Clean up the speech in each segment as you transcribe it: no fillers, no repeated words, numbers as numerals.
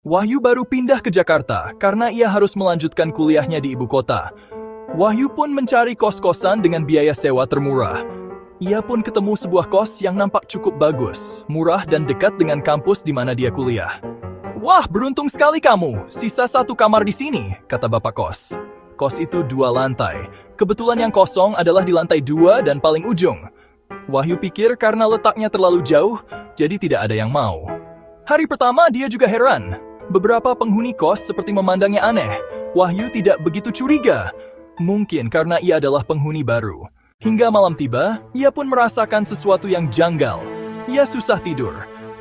Wahyu baru pindah ke Jakarta karena ia harus melanjutkan kuliahnya di ibu kota. Wahyu pun mencari kos-kosan dengan biaya sewa termurah. Ia pun ketemu sebuah kos yang nampak cukup bagus, murah dan dekat dengan kampus di mana dia kuliah. "Wah, beruntung sekali kamu, sisa satu kamar di sini," kata bapak kos. Kos itu 2 lantai. Kebetulan yang kosong adalah di lantai 2 dan paling ujung. Wahyu pikir karena letaknya terlalu jauh, jadi tidak ada yang mau. Hari pertama dia juga heran. Beberapa penghuni kos seperti memandangnya aneh. Wahyu tidak begitu curiga. Mungkin karena ia adalah penghuni baru. Hingga malam tiba, ia pun merasakan sesuatu yang janggal. Ia susah tidur.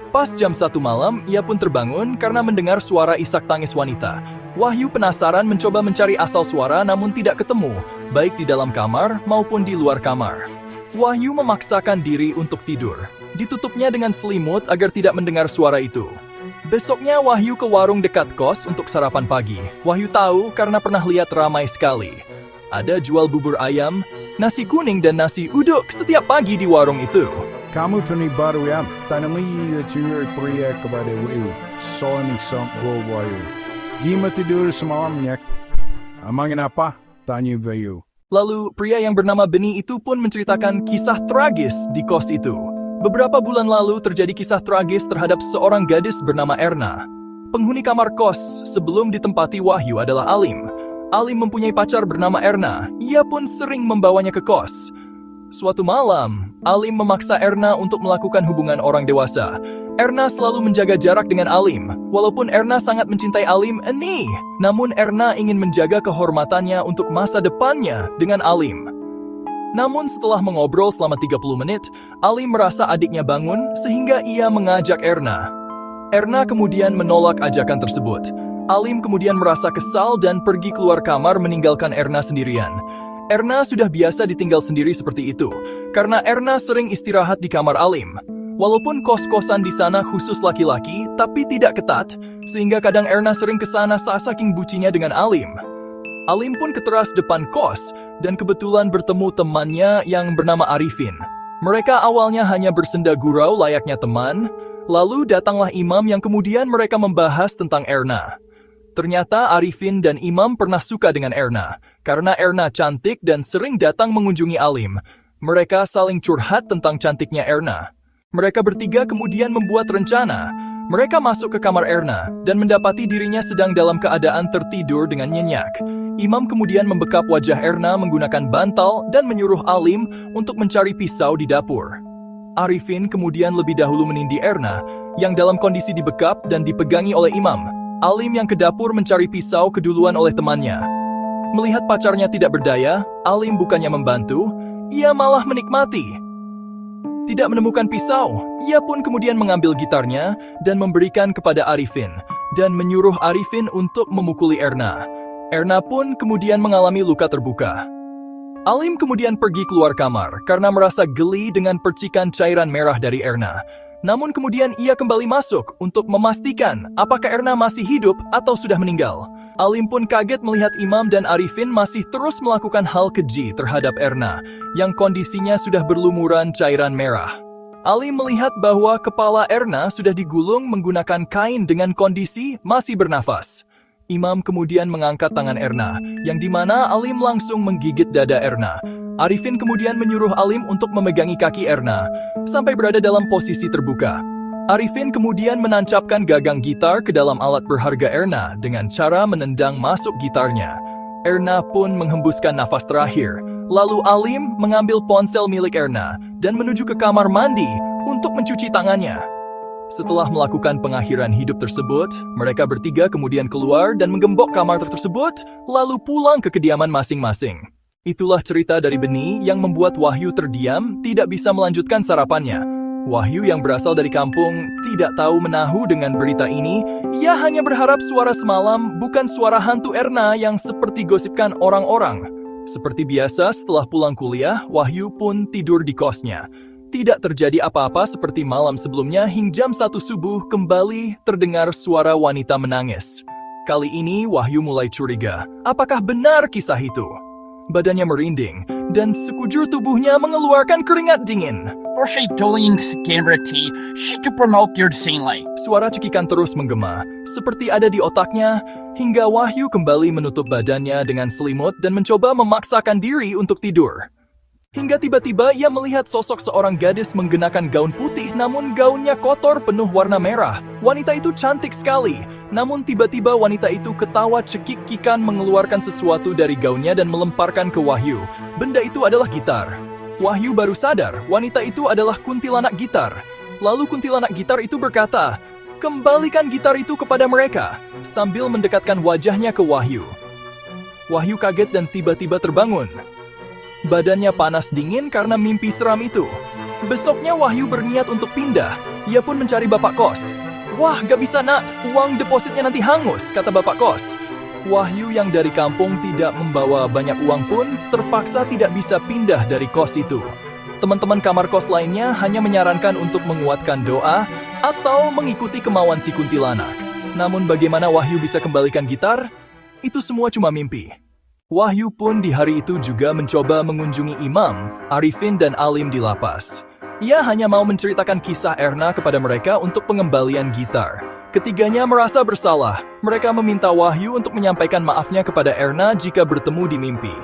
Pas jam 1 malam, ia pun terbangun karena mendengar suara isak tangis wanita. Wahyu penasaran mencoba mencari asal suara namun tidak ketemu, baik di dalam kamar maupun di luar kamar. Wahyu memaksakan diri untuk tidur. Ditutupnya dengan selimut agar tidak mendengar suara itu. Besoknya Wahyu ke warung dekat kos untuk sarapan pagi. Wahyu tahu karena pernah lihat ramai sekali. Ada jual bubur ayam, nasi kuning dan nasi uduk setiap pagi di warung itu. Kamu tani baru ya, tanami curi pria kepada Wahyu. Soalnya sang Wahyu. Gimana tidur semalamnya? Amangin apa? Tanya Wahyu. Lalu pria yang bernama Beni itu pun menceritakan kisah tragis di kos itu. Beberapa bulan lalu terjadi kisah tragis terhadap seorang gadis bernama Erna. Penghuni kamar kos sebelum ditempati Wahyu adalah Alim. Alim mempunyai pacar bernama Erna. Ia pun sering membawanya ke kos. Suatu malam, Alim memaksa Erna untuk melakukan hubungan orang dewasa. Erna selalu menjaga jarak dengan Alim. Walaupun Erna sangat mencintai Alim, namun Erna ingin menjaga kehormatannya untuk masa depannya dengan Alim. Namun setelah mengobrol selama 30 menit, Alim merasa adiknya bangun sehingga ia mengajak Erna. Erna kemudian menolak ajakan tersebut. Alim kemudian merasa kesal dan pergi keluar kamar meninggalkan Erna sendirian. Erna sudah biasa ditinggal sendiri seperti itu, karena Erna sering istirahat di kamar Alim. Walaupun kos-kosan di sana khusus laki-laki, tapi tidak ketat, sehingga kadang Erna sering ke sana saking bucinya dengan Alim. Alim pun ke teras depan kos, dan kebetulan bertemu temannya yang bernama Arifin. Mereka awalnya hanya bersenda gurau layaknya teman, lalu datanglah Imam yang kemudian mereka membahas tentang Erna. Ternyata Arifin dan Imam pernah suka dengan Erna, karena Erna cantik dan sering datang mengunjungi Alim. Mereka saling curhat tentang cantiknya Erna. Mereka bertiga kemudian membuat rencana. Mereka masuk ke kamar Erna dan mendapati dirinya sedang dalam keadaan tertidur dengan nyenyak. Imam kemudian membekap wajah Erna menggunakan bantal dan menyuruh Alim untuk mencari pisau di dapur. Arifin kemudian lebih dahulu menindih Erna yang dalam kondisi dibekap dan dipegangi oleh Imam. Alim yang ke dapur mencari pisau keduluan oleh temannya. Melihat pacarnya tidak berdaya, Alim bukannya membantu, ia malah menikmati. Tidak menemukan pisau, ia pun kemudian mengambil gitarnya dan memberikan kepada Arifin dan menyuruh Arifin untuk memukuli Erna. Erna pun kemudian mengalami luka terbuka. Alim kemudian pergi keluar kamar karena merasa geli dengan percikan cairan merah dari Erna. Namun kemudian ia kembali masuk untuk memastikan apakah Erna masih hidup atau sudah meninggal. Alim pun kaget melihat Imam dan Arifin masih terus melakukan hal keji terhadap Erna yang kondisinya sudah berlumuran cairan merah. Alim melihat bahwa kepala Erna sudah digulung menggunakan kain dengan kondisi masih bernafas. Imam kemudian mengangkat tangan Erna, yang dimana Alim langsung menggigit dada Erna. Arifin kemudian menyuruh Alim untuk memegangi kaki Erna, sampai berada dalam posisi terbuka. Arifin kemudian menancapkan gagang gitar ke dalam alat berharga Erna dengan cara menendang masuk gitarnya. Erna pun menghembuskan nafas terakhir. Lalu Alim mengambil ponsel milik Erna dan menuju ke kamar mandi untuk mencuci tangannya. Setelah melakukan pengakhiran hidup tersebut, mereka bertiga kemudian keluar dan menggembok kamar tersebut, lalu pulang ke kediaman masing-masing. Itulah cerita dari Beni yang membuat Wahyu terdiam, tidak bisa melanjutkan sarapannya. Wahyu yang berasal dari kampung tidak tahu menahu dengan berita ini. Ia hanya berharap suara semalam bukan suara hantu Erna yang seperti gosipkan orang-orang. Seperti biasa setelah pulang kuliah, Wahyu pun tidur di kosnya. Tidak terjadi apa-apa seperti malam sebelumnya hingga jam 1 subuh kembali terdengar suara wanita menangis. Kali ini Wahyu mulai curiga, apakah benar kisah itu? Badannya merinding dan sekujur tubuhnya mengeluarkan keringat dingin. or save doing T, she to promote your Sinlay. Suara cekikan terus menggema, seperti ada di otaknya, hingga Wahyu kembali menutup badannya dengan selimut dan mencoba memaksakan diri untuk tidur. Hingga tiba-tiba ia melihat sosok seorang gadis menggunakan gaun putih namun gaunnya kotor penuh warna merah. Wanita itu cantik sekali, namun tiba-tiba wanita itu ketawa cekik-kikan mengeluarkan sesuatu dari gaunnya dan melemparkan ke Wahyu. Benda itu adalah gitar. Wahyu baru sadar, wanita itu adalah kuntilanak gitar. Lalu kuntilanak gitar itu berkata, "Kembalikan gitar itu kepada mereka," sambil mendekatkan wajahnya ke Wahyu. Wahyu kaget dan tiba-tiba terbangun. Badannya panas dingin karena mimpi seram itu. Besoknya Wahyu berniat untuk pindah. Ia pun mencari bapak kos. "Wah, gak bisa nak, uang depositnya nanti hangus," kata bapak kos. Wahyu yang dari kampung tidak membawa banyak uang pun terpaksa tidak bisa pindah dari kos itu. Teman-teman kamar kos lainnya hanya menyarankan untuk menguatkan doa atau mengikuti kemauan si kuntilanak. Namun bagaimana Wahyu bisa kembalikan gitar? Itu semua cuma mimpi. Wahyu pun di hari itu juga mencoba mengunjungi Imam, Arifin, dan Alim di lapas. Ia hanya mau menceritakan kisah Erna kepada mereka untuk pengembalian gitar. Ketiganya merasa bersalah. Mereka meminta Wahyu untuk menyampaikan maafnya kepada Erna jika bertemu di mimpi.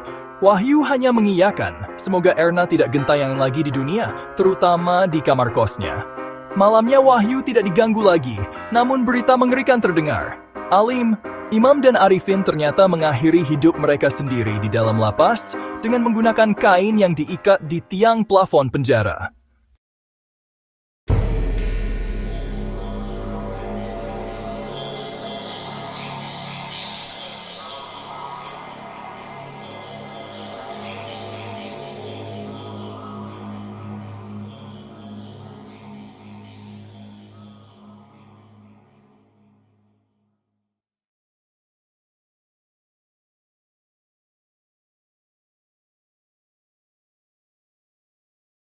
Wahyu hanya mengiyakan. Semoga Erna tidak gentayangan lagi di dunia, terutama di kamar kosnya. Malamnya Wahyu tidak diganggu lagi, namun berita mengerikan terdengar. Alim, Imam dan Arifin ternyata mengakhiri hidup mereka sendiri di dalam lapas dengan menggunakan kain yang diikat di tiang plafon penjara.